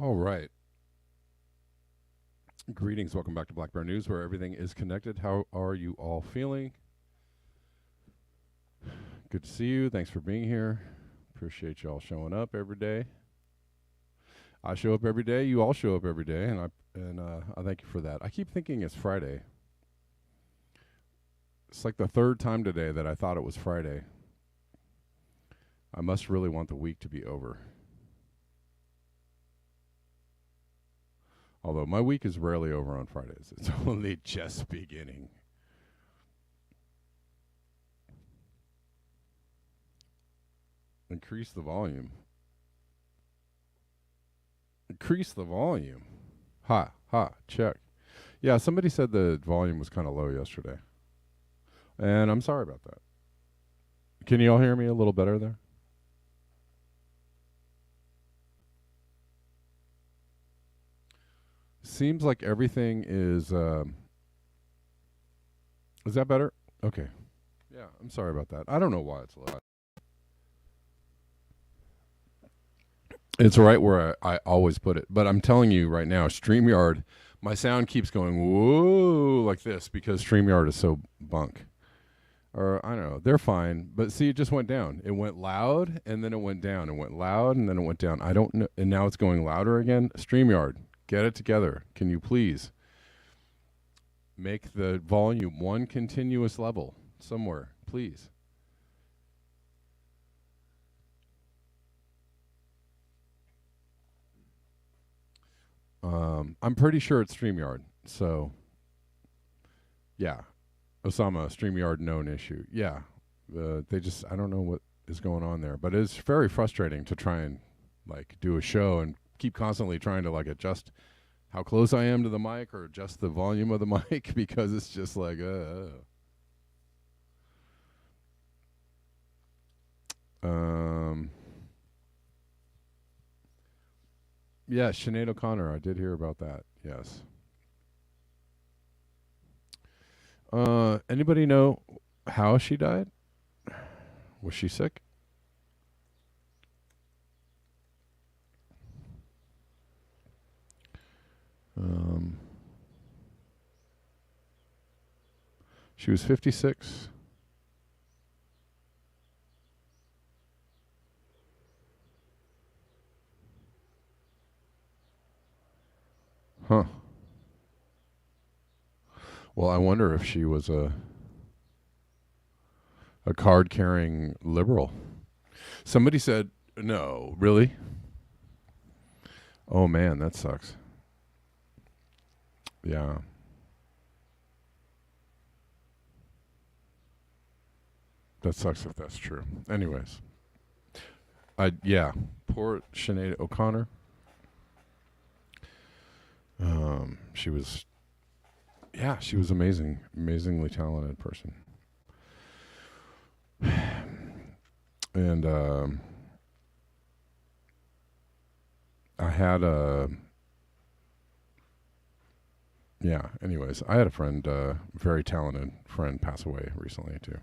All right. Greetings. Welcome back to Black Bear News, where everything is connected. How are you all feeling? Good to see you. Thanks for being here. Appreciate y'all showing up every day. I show up every day. You all show up every day, and I thank you for that. I keep thinking it's Friday. It's like the third time today that I thought it was Friday. I must really want the week to be over. Although my week is rarely over on Fridays. It's only just beginning. Increase the volume. Increase the volume. Ha, check. Yeah, somebody said the volume was kind of low yesterday. And I'm sorry about that. Can you all hear me a little better there? Seems like everything is that better? Okay. Yeah, I'm sorry about that. I don't know why it's low. It's right where I always put it. But I'm telling you right now, StreamYard, my sound keeps going, whoa, like this, because StreamYard is so bunk. Or, I don't know, they're fine. But see, it just went down. It went loud, and then it went down. It went loud, and then it went down. I don't know. And now it's going louder again. StreamYard, get it together. Can you please make the volume one continuous level somewhere, please? I'm pretty sure it's StreamYard. So, yeah. Osama, StreamYard, known issue. Yeah. They just, I don't know what is going on there. But it's very frustrating to try and, like, do a show and keep constantly trying to, like, adjust how close I am to the mic or adjust the volume of the mic because it's just like, yeah, Sinead O'Connor. I did hear about that. Yes. Anybody know how she died? Was she sick? She was 56. Huh. Well, I wonder if she was a card-carrying liberal. Somebody said, no, really? Oh, man, that sucks. Yeah. That sucks if that's true. Anyways. Yeah, poor Sinead O'Connor. She was amazing, amazingly talented person. And I had anyways, I had a friend, very talented friend, pass away recently too.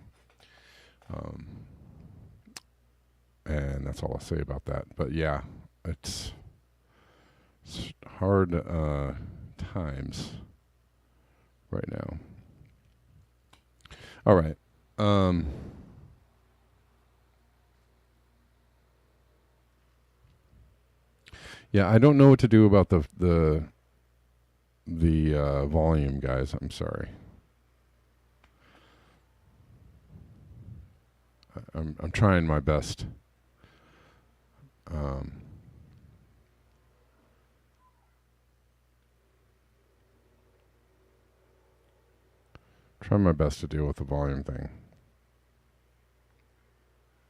And that's all I'll say about that. But yeah, it's hard times right now. All right. Yeah, I don't know what to do about the volume, guys. I'm sorry. I'm trying my best. Trying my best to deal with the volume thing.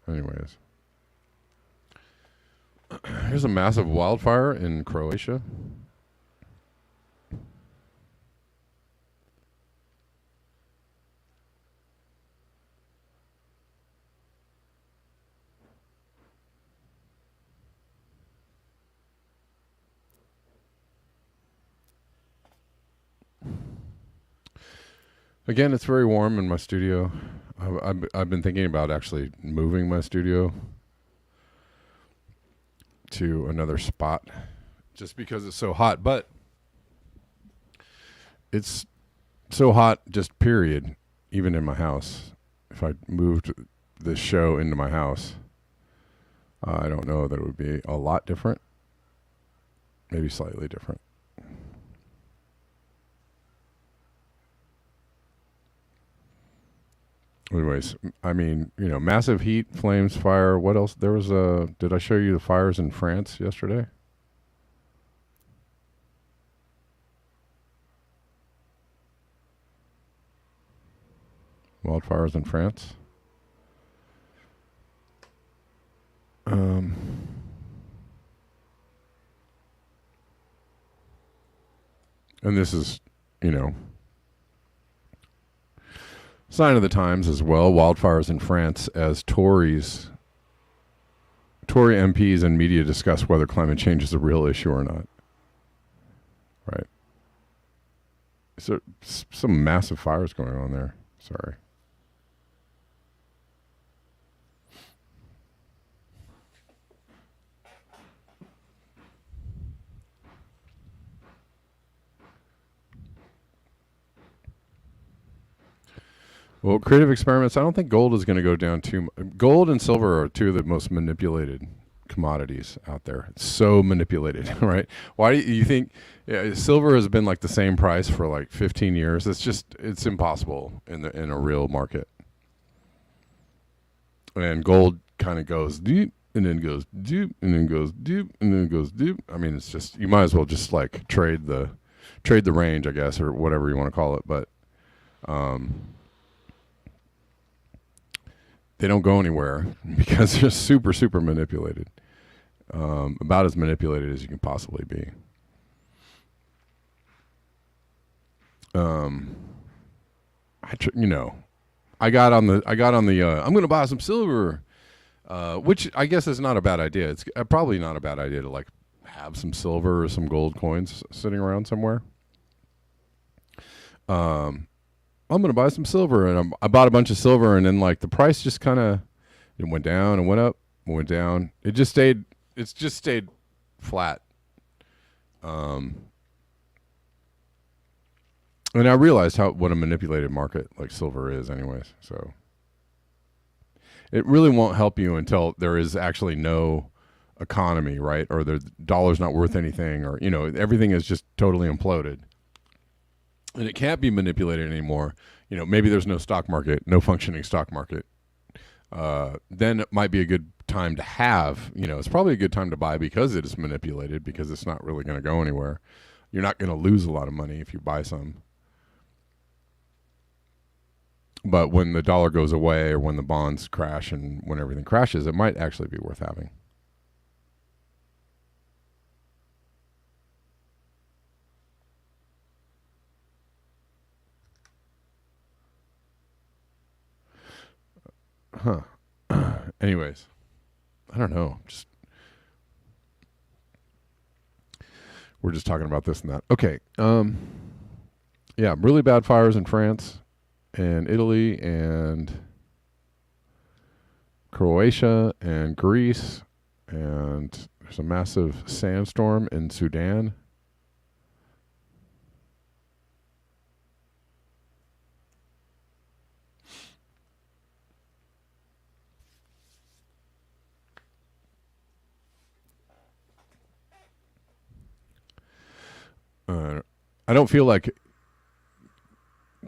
Anyways. Here's a massive wildfire in Croatia. Again, it's very warm in my studio. I've been thinking about actually moving my studio to another spot just because it's so hot. But it's so hot, just period, even in my house. If I moved this show into my house, I don't know that it would be a lot different. Maybe slightly different. Anyways, I mean, massive heat, flames, fire. What else? There was did I show you the fires in France yesterday? Wildfires in France. And this is, sign of the times as well. Wildfires in France as Tory MPs and media discuss whether climate change is a real issue or not. Right. So some massive fires going on there. Sorry. Well, creative experiments. I don't think gold is going to go down too much. Gold and silver are two of the most manipulated commodities out there. It's so manipulated, right? Why do you think silver has been like the same price for like 15 years? It's impossible in a real market. And gold kind of goes deep and then goes deep and then goes deep and then goes deep. I mean, it's just, you might as well just like trade the range, I guess, or whatever you want to call it. But they don't go anywhere because they're super, super manipulated. About as manipulated as you can possibly be. I got on the I'm going to buy some silver, which I guess is not a bad idea. It's probably not a bad idea to like have some silver or some gold coins sitting around somewhere. I'm going to buy some silver, and I bought a bunch of silver, and then like the price just kind of went down and went up, went down. It's just stayed flat. And I realized what a manipulated market like silver is, anyways. So it really won't help you until there is actually no economy, right? Or the dollar's not worth anything, or everything is just totally imploded. And it can't be manipulated anymore. Maybe there's no stock market, no functioning stock market. Then it might be a good time to have, it's probably a good time to buy because it is manipulated, because it's not really going to go anywhere. You're not going to lose a lot of money if you buy some. But when the dollar goes away, or when the bonds crash, and when everything crashes, it might actually be worth having. Huh. Anyways, I don't know. We're just talking about this and that. Okay. Yeah, really bad fires in France and Italy and Croatia and Greece, and there's a massive sandstorm in Sudan. I don't feel like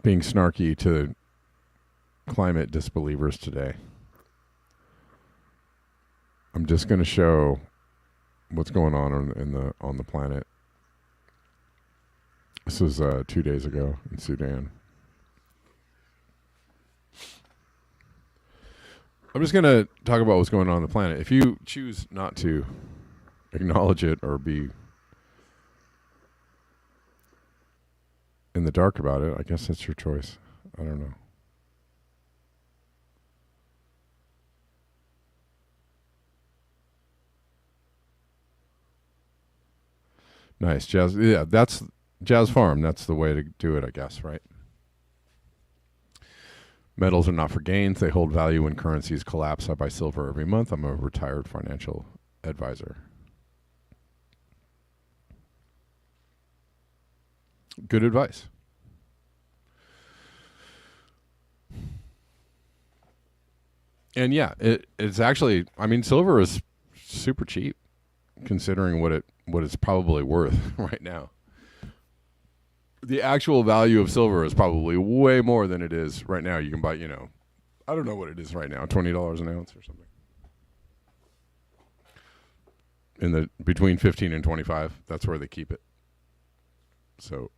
being snarky to climate disbelievers today. I'm just going to show what's going on the planet. This was 2 days ago in Sudan. I'm just going to talk about what's going on the planet. If you choose not to acknowledge it or be in the dark about it, I guess that's your choice. I don't know. Nice. Jazz. Yeah, that's Jazz Farm. That's the way to do it, I guess, right? Metals are not for gains. They hold value when currencies collapse. I buy silver every month. I'm a retired financial advisor. Good advice. And yeah, it's actually, I mean, silver is super cheap considering what it's probably worth right now. The actual value of silver is probably way more than it is right now. You can buy, I don't know what it is right now, $20 an ounce or something. In the between 15 and 25, that's where they keep it. So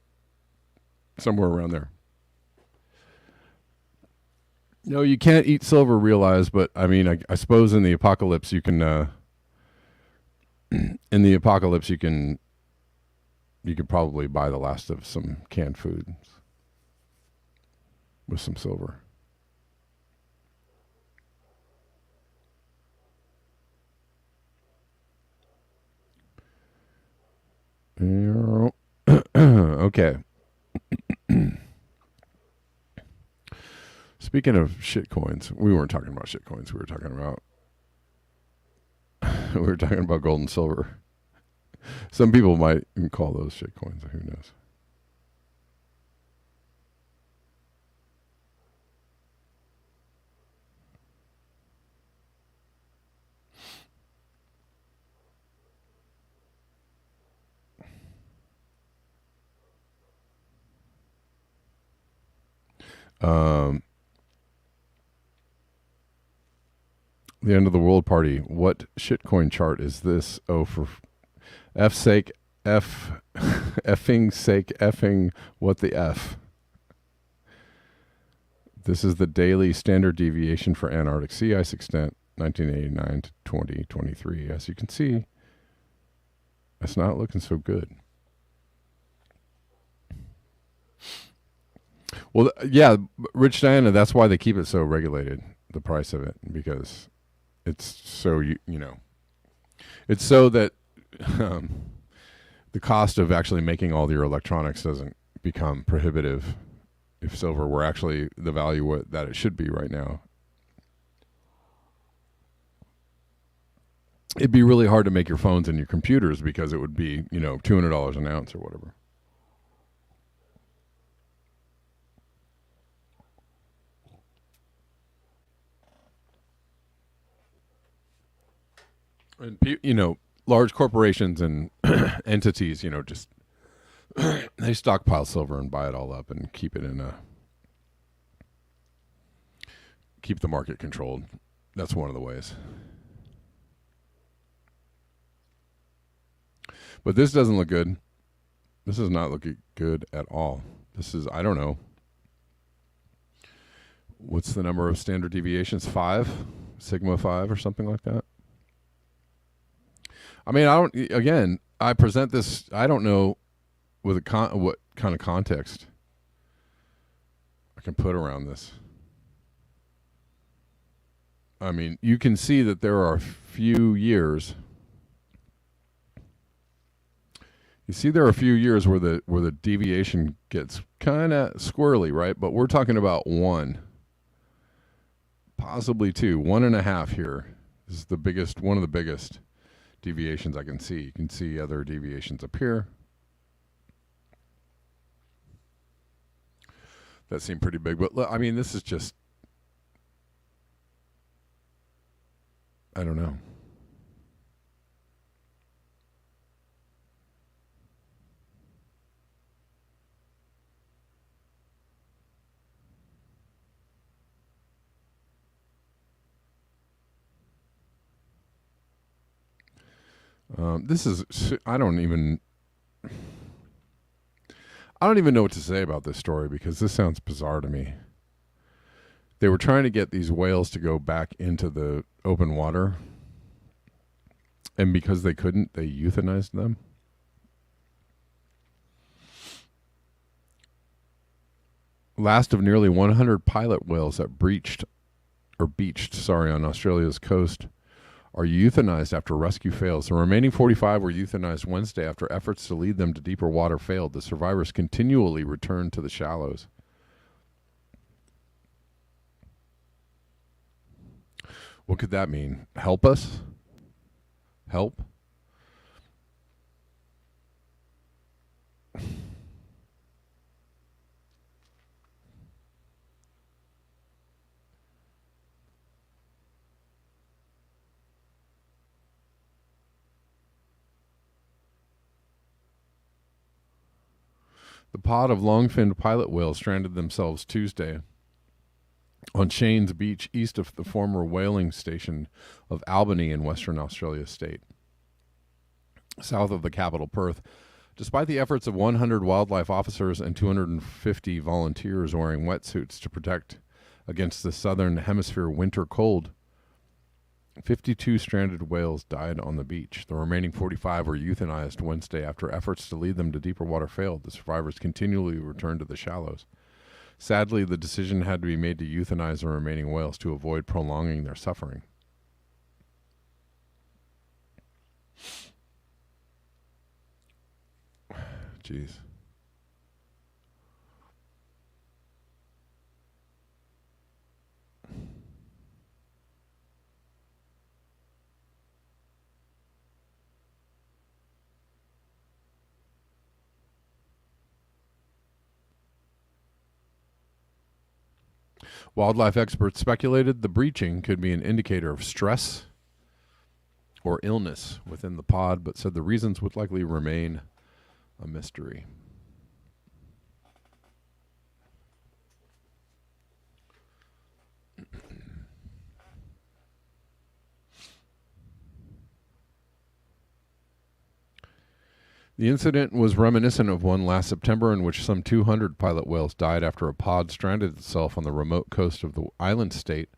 somewhere around there. No, you can't eat silver, realize, but I mean, I suppose in the apocalypse you can. In the apocalypse, you could probably buy the last of some canned foods with some silver. Okay. Speaking of shit coins, we weren't talking about shit coins. We were talking about gold and silver. Some people might even call those shit coins. Who knows? The end of the world party. What shitcoin chart is this? Oh, for F's sake, effing sake, effing, what the F? This is the daily standard deviation for Antarctic sea ice extent, 1989 to 2023. As you can see, it's not looking so good. Well, yeah, Rich Diana, that's why they keep it so regulated, the price of it, because it's so, it's so that the cost of actually making all your electronics doesn't become prohibitive if silver were actually the value that it should be right now. It'd be really hard to make your phones and your computers because it would be, $200 an ounce or whatever. And large corporations and entities, just they stockpile silver and buy it all up and keep it keep the market controlled. That's one of the ways. But this doesn't look good. This is not looking good at all. This is, I don't know. What's the number of standard deviations? 5? Sigma 5 or something like that? I mean, I present this, I don't know with what kind of context I can put around this. I mean, you can see that there are a few years. You see there are a few years where the deviation gets kind of squirrely, right? But we're talking about 1, possibly 2, 1.5 here. This is one of the biggest deviations I can see. You can see other deviations up here. That seem pretty big, but I mean, this is just, I don't know. This is, I don't even know what to say about this story because this sounds bizarre to me. They were trying to get these whales to go back into the open water, And because they couldn't, they euthanized them. Last of nearly 100 pilot whales that beached on Australia's coast are euthanized after rescue fails. The remaining 45 were euthanized Wednesday after efforts to lead them to deeper water failed. The survivors continually returned to the shallows. What could that mean? Help us? Help? The pod of long-finned pilot whales stranded themselves Tuesday on Shanes Beach, east of the former whaling station of Albany in Western Australia state, south of the capital Perth. Despite the efforts of 100 wildlife officers and 250 volunteers wearing wetsuits to protect against the southern hemisphere winter cold, 52 stranded whales died on the beach. The remaining 45 were euthanized Wednesday after efforts to lead them to deeper water failed. The survivors continually returned to the shallows. Sadly, the decision had to be made to euthanize the remaining whales to avoid prolonging their suffering. Jeez. Wildlife experts speculated the breaching could be an indicator of stress or illness within the pod, but said the reasons would likely remain a mystery. The incident was reminiscent of one last September in which some 200 pilot whales died after a pod stranded itself on the remote coast of the island state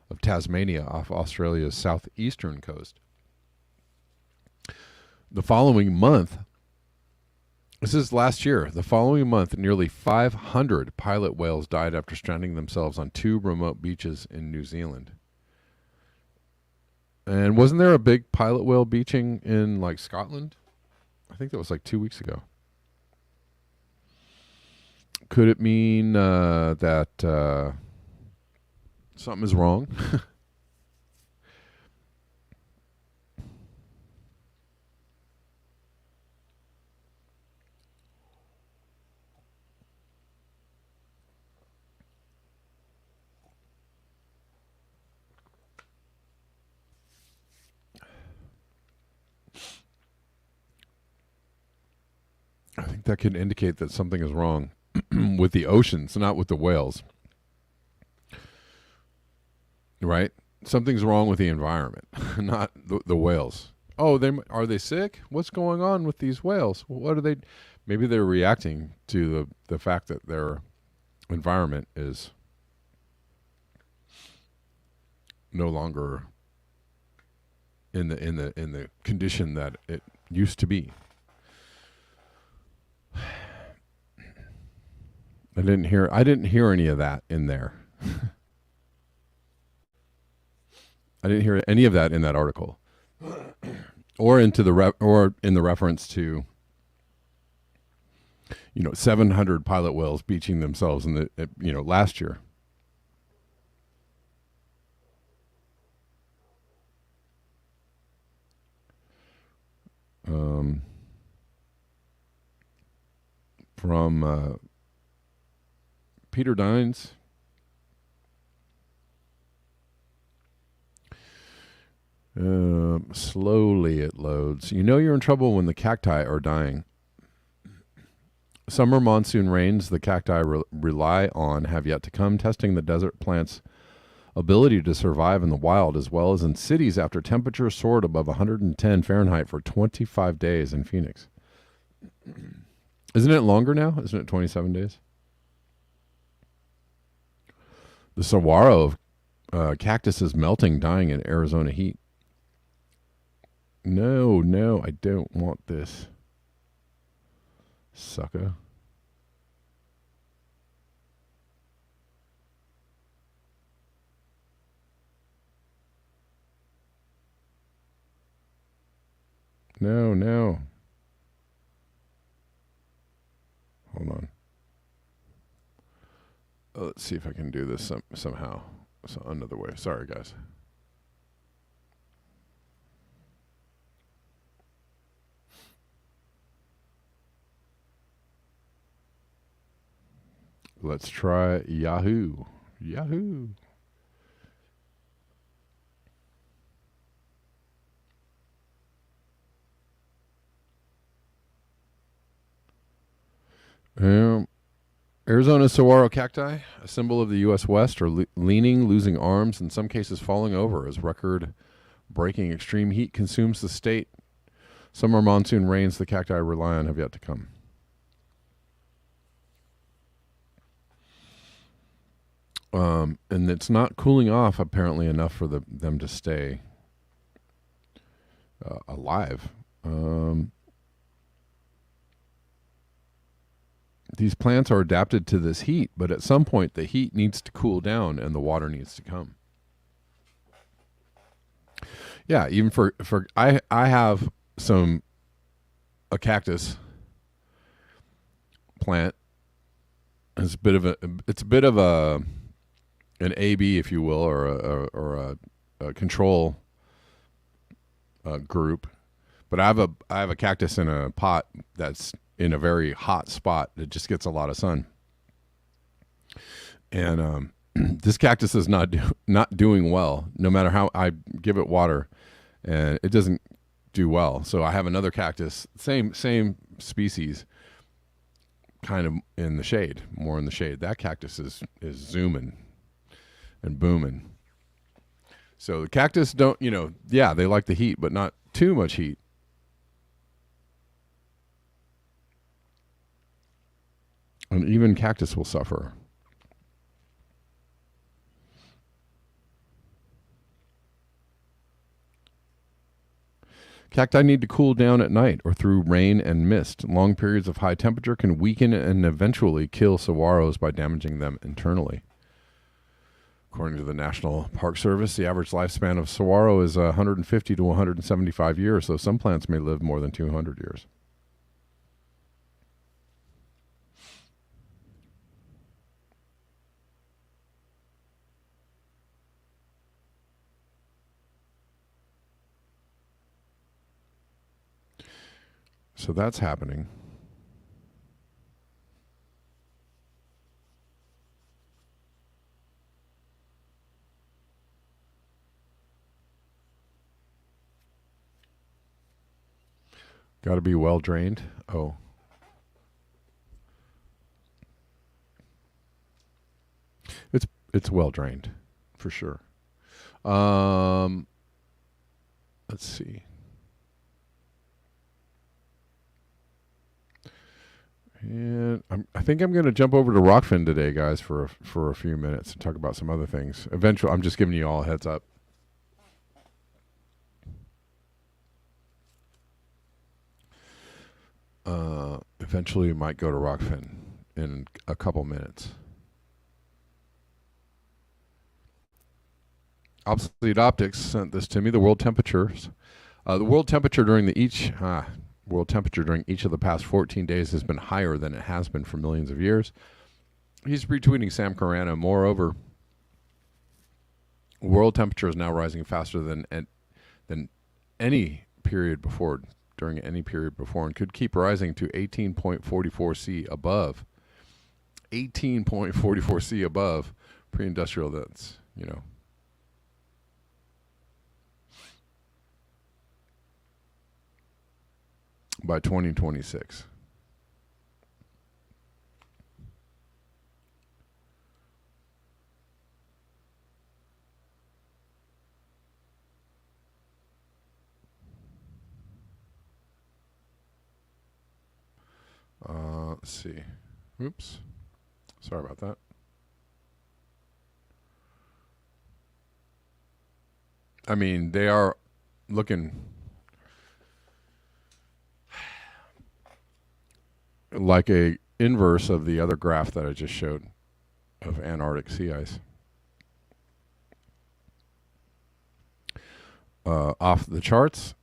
of Tasmania off Australia's southeastern coast. The following month, this is last year, the following month, nearly 500 pilot whales died after stranding themselves on 2 remote beaches in New Zealand. And wasn't there a big pilot whale beaching in like Scotland? I think that was like 2 weeks ago. Could it mean that something is wrong? I think that could indicate that something is wrong with the oceans, not with the whales. Right? Something's wrong with the environment, not the whales. Oh, are they sick? What's going on with these whales? What are they? Maybe they're reacting to the fact that their environment is no longer in the condition that it used to be. I didn't hear any of that in there. I didn't hear any of that in that article, or in the reference to 700 pilot whales beaching themselves in the last year. From Peter Dines. Slowly it loads. You know you're in trouble when the cacti are dying. Summer monsoon rains the cacti rely on have yet to come, testing the desert plant's ability to survive in the wild as well as in cities after temperatures soared above 110 Fahrenheit for 25 days in Phoenix. Isn't it longer now? Isn't it 27 days? The saguaro of cactus is melting, dying in Arizona heat. No, no, I don't want this. Sucker. No, no. Hold on. Let's see if I can do this somehow. So another way. Sorry, guys. Let's try Yahoo. Yahoo. Arizona saguaro cacti, a symbol of the U.S. West, are leaning, losing arms, in some cases falling over as record-breaking extreme heat consumes the state. Summer monsoon rains the cacti rely on have yet to come. And it's not cooling off apparently enough for them to stay alive. These plants are adapted to this heat, but at some point the heat needs to cool down and the water needs to come. Yeah, even for I have a cactus plant. It's a bit of an AB, if you will, or a control group. But I have a cactus in a pot that's in a very hot spot that just gets a lot of sun. And this cactus is not doing well, no matter how I give it water, and it doesn't do well. So I have another cactus, same species, kind of in the shade, more in the shade. That cactus is zooming and booming. So the cactus don't, they like the heat, but not too much heat. And even cactus will suffer. Cacti need to cool down at night or through rain and mist. Long periods of high temperature can weaken and eventually kill saguaros by damaging them internally. According to the National Park Service, the average lifespan of saguaro is 150 to 175 years, though some plants may live more than 200 years. So that's happening. Got to be well drained. Oh. It's well drained, for sure. Let's see. And I think I'm going to jump over to Rockfin today, guys, for a few minutes and talk about some other things. Eventually, I'm just giving you all a heads up. Eventually, you might go to Rockfin in a couple minutes. Obsolete Optics sent this to me. The world temperatures. The world temperature during each of the past 14 days has been higher than it has been for millions of years. He's retweeting Sam Carano. Moreover, world temperature is now rising faster than any period before, during any period before, and could keep rising to 18.44 C above. 18.44 C above pre-industrial. That's, by 2026. Let's see. Oops. Sorry about that. I mean, they are looking like a inverse of the other graph that I just showed of Antarctic sea ice. Off the charts,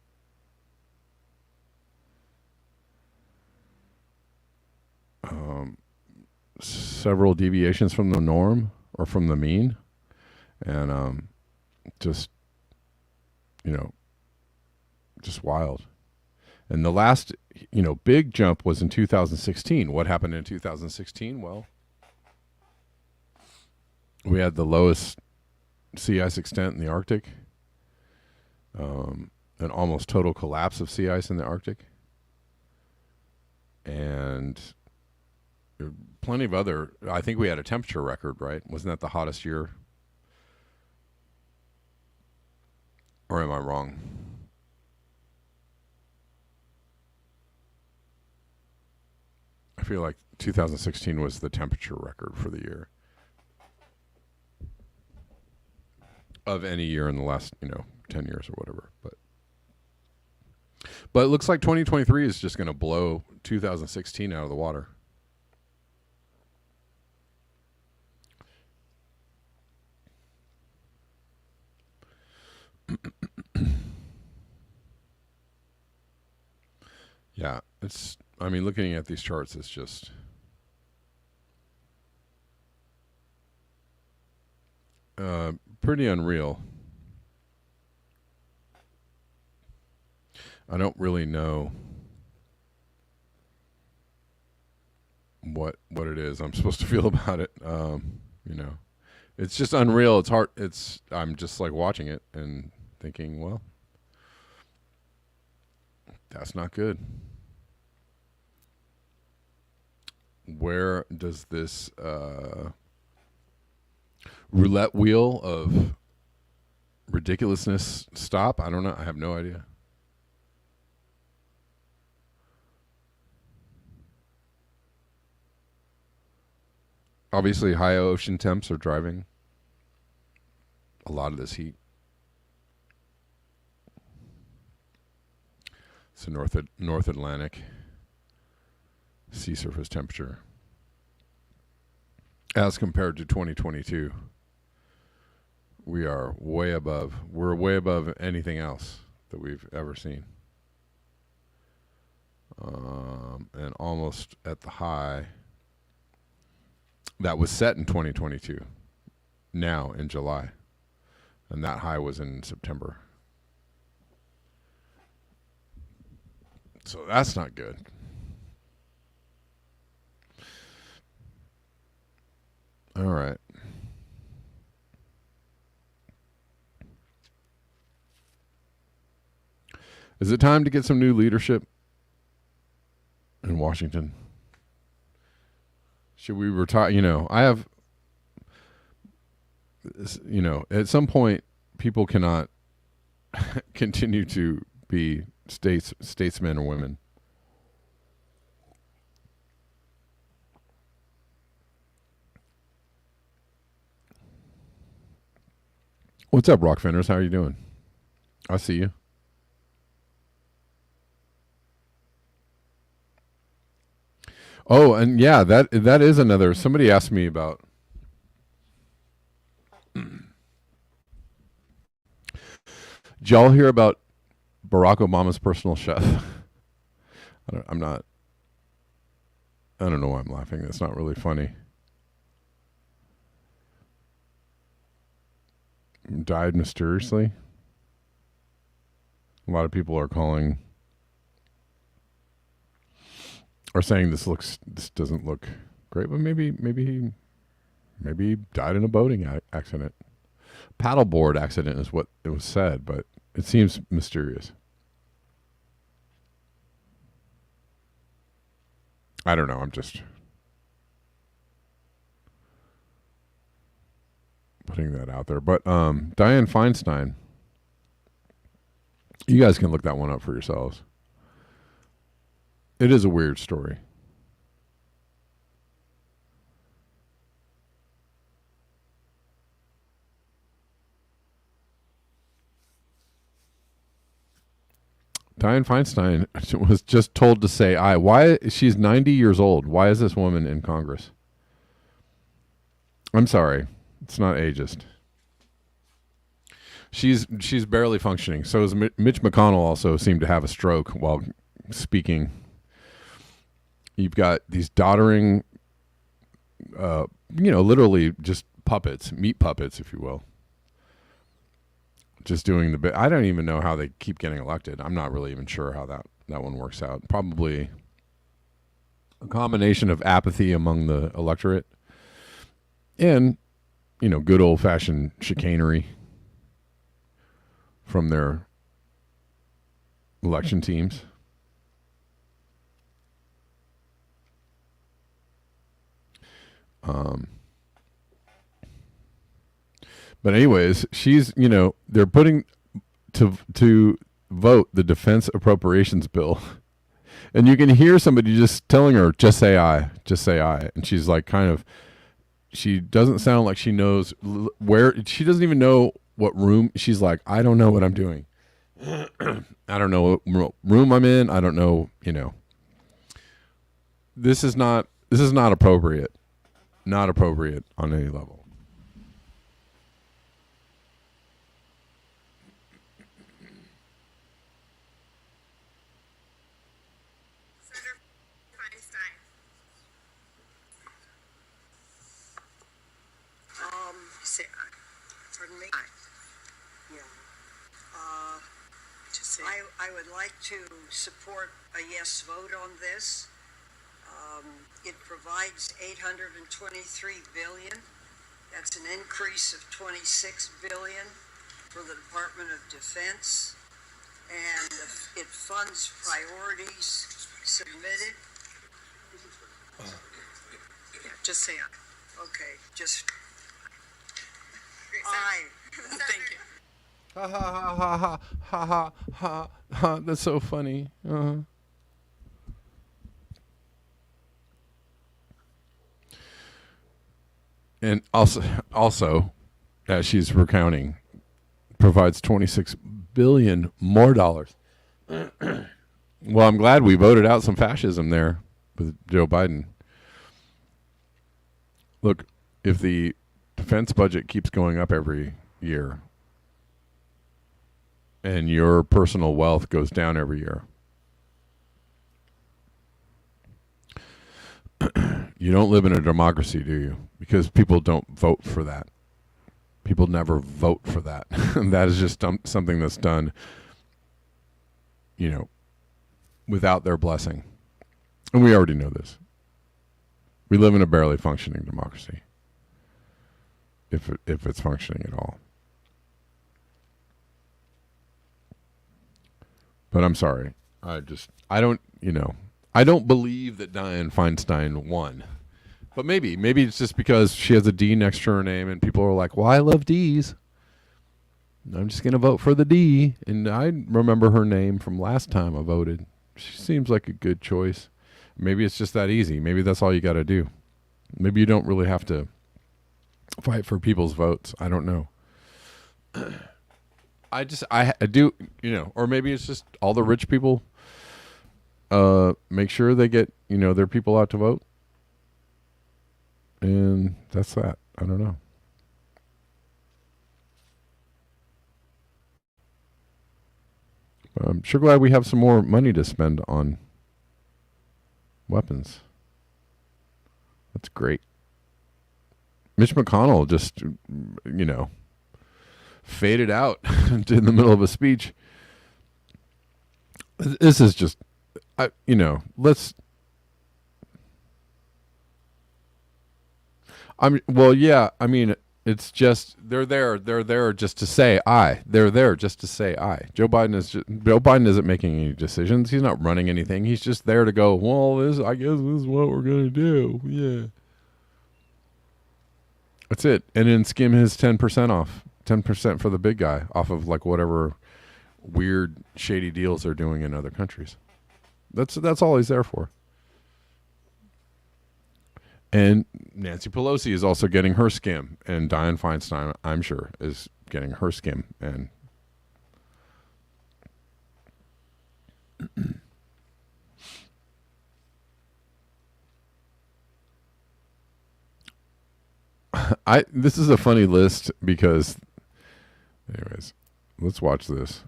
several deviations from the norm or from the mean, and just, you know, just wild. And the last, big jump was in 2016. What happened in 2016? Well, we had the lowest sea ice extent in the Arctic, an almost total collapse of sea ice in the Arctic, and plenty of other. I think we had a temperature record, right? Wasn't that the hottest year? Or am I wrong? I feel like 2016 was the temperature record for the year of any year in the last, 10 years or whatever. But it looks like 2023 is just going to blow 2016 out of the water. Yeah, looking at these charts, it's just pretty unreal. I don't really know what it is I'm supposed to feel about it. It's just unreal. It's hard. I'm just like watching it and thinking, well, that's not good. Where does this roulette wheel of ridiculousness stop? I don't know. I have no idea. Obviously, high ocean temps are driving a lot of this heat. So North Atlantic sea surface temperature as compared to 2022, we're way above anything else that we've ever seen, and almost at the high that was set in 2022 now in July, and that high was in September. So that's not good. All right. Is it time to get some new leadership in Washington? Should we retire? I have, at some point, people cannot continue to be statesmen or women. What's up, Rock Fenders? How are you doing? I see you. Oh, and yeah, that is another. Somebody asked me about. Did y'all hear about Barack Obama's personal chef? I don't know why I'm laughing. That's not really funny. Died mysteriously. A lot of people are saying this doesn't look great, but maybe he died in a boating accident. Paddleboard accident is what it was said, but it seems mysterious. I don't know. I'm just putting that out there. But Dianne Feinstein, you guys can look that one up for yourselves. It is a weird story. Dianne Feinstein was just told to say I. Why? She's 90 years old. Why is this woman in Congress? I'm sorry. It's not ageist. She's barely functioning. So is Mitch McConnell. Also seemed to have a stroke while speaking. You've got these doddering, literally just puppets, meat puppets, if you will. Just doing the bit. I don't even know how they keep getting elected. I'm not really even sure how that one works out. Probably a combination of apathy among the electorate and, good old fashioned chicanery from their election teams. But anyways, she's, they're putting to vote the defense appropriations bill. And you can hear somebody just telling her, just say aye, just say aye. And she's like, she doesn't sound like she knows where, she doesn't even know what room. She's like, I don't know what I'm doing. I don't know what room I'm in. I don't know, This is not appropriate. Not appropriate on any level. Pardon me? Yeah. I would like to support a yes vote on this. It provides $823 billion. That's an increase of $26 billion for the Department of Defense, and it funds priorities submitted. Yeah, just say aye. Okay, just aye. Thank you. Ha ha ha ha ha ha ha ha. That's so funny. And also, as she's recounting, provides $26 billion more dollars. Well, I'm glad we voted out some fascism there with Joe Biden. Look, if the defense budget keeps going up every year and your personal wealth goes down every year, you don't live in a democracy, do you? Because people don't vote for that. People never vote for that. That is just something that's done, without their blessing. And we already know this. We live in a barely functioning democracy, if it's functioning at all. But I'm sorry. I don't believe that Dianne Feinstein won. But maybe it's just because she has a D next to her name and people are like, well, I love D's. I'm just going to vote for the D. And I remember her name from last time I voted. She seems like a good choice. Maybe it's just that easy. Maybe that's all you got to do. Maybe you don't really have to fight for people's votes. I don't know. I do, or maybe it's just all the rich people make sure they get, their people out to vote. And that's that. I don't know. I'm sure glad we have some more money to spend on weapons. That's great. Mitch McConnell just, faded out in the middle of a speech. This is just, let's. It's just they're there just to say aye. They're there just to say aye. Joe Biden isn't making any decisions. He's not running anything. He's just there to go, well, I guess this is what we're gonna do. Yeah. That's it. And then skim his 10% off. 10% for the big guy off of like whatever weird shady deals they're doing in other countries. That's all he's there for. And Nancy Pelosi is also getting her skim, and Dianne Feinstein, I'm sure, is getting her skim. And This is a funny list because, anyways, let's watch this.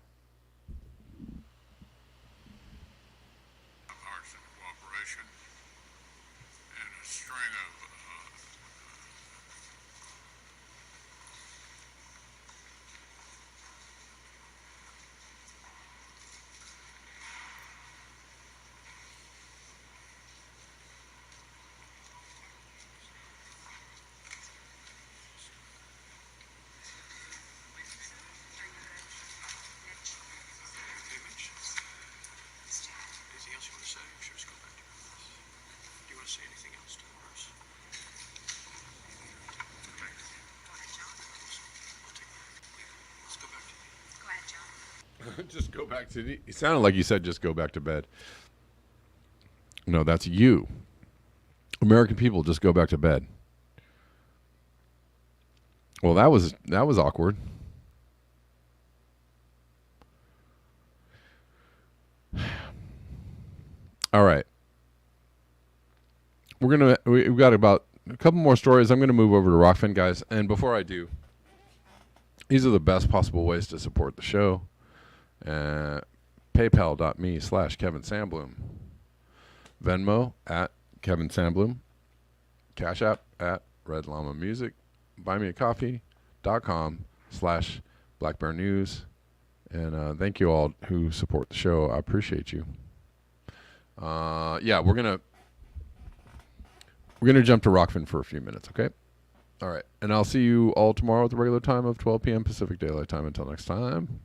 Bipartisan cooperation and a string of anything else you want to say? Or should we just go back to your press? Do you want to say anything else to the press? Okay. We'll take that. Let's go back to the. Go ahead, John. Just go back to the. It sounded like you said just go back to bed. No, that's you. American people, just go back to bed. Well, that was awkward. All right. We've got about a couple more stories. I'm gonna move over to Rockfin, guys. And before I do, these are the best possible ways to support the show. PayPal.me/Kevin Sandblum. Venmo at Kevin Sandblum. Cash App at Red Llama Music. BuyMeACoffee.com/Black Bear News. And thank you all who support the show. I appreciate you. Yeah, we're gonna jump to Rockfin for a few minutes, okay? All right, and I'll see you all tomorrow at the regular time of 12 p.m. Pacific Daylight Time. Until next time.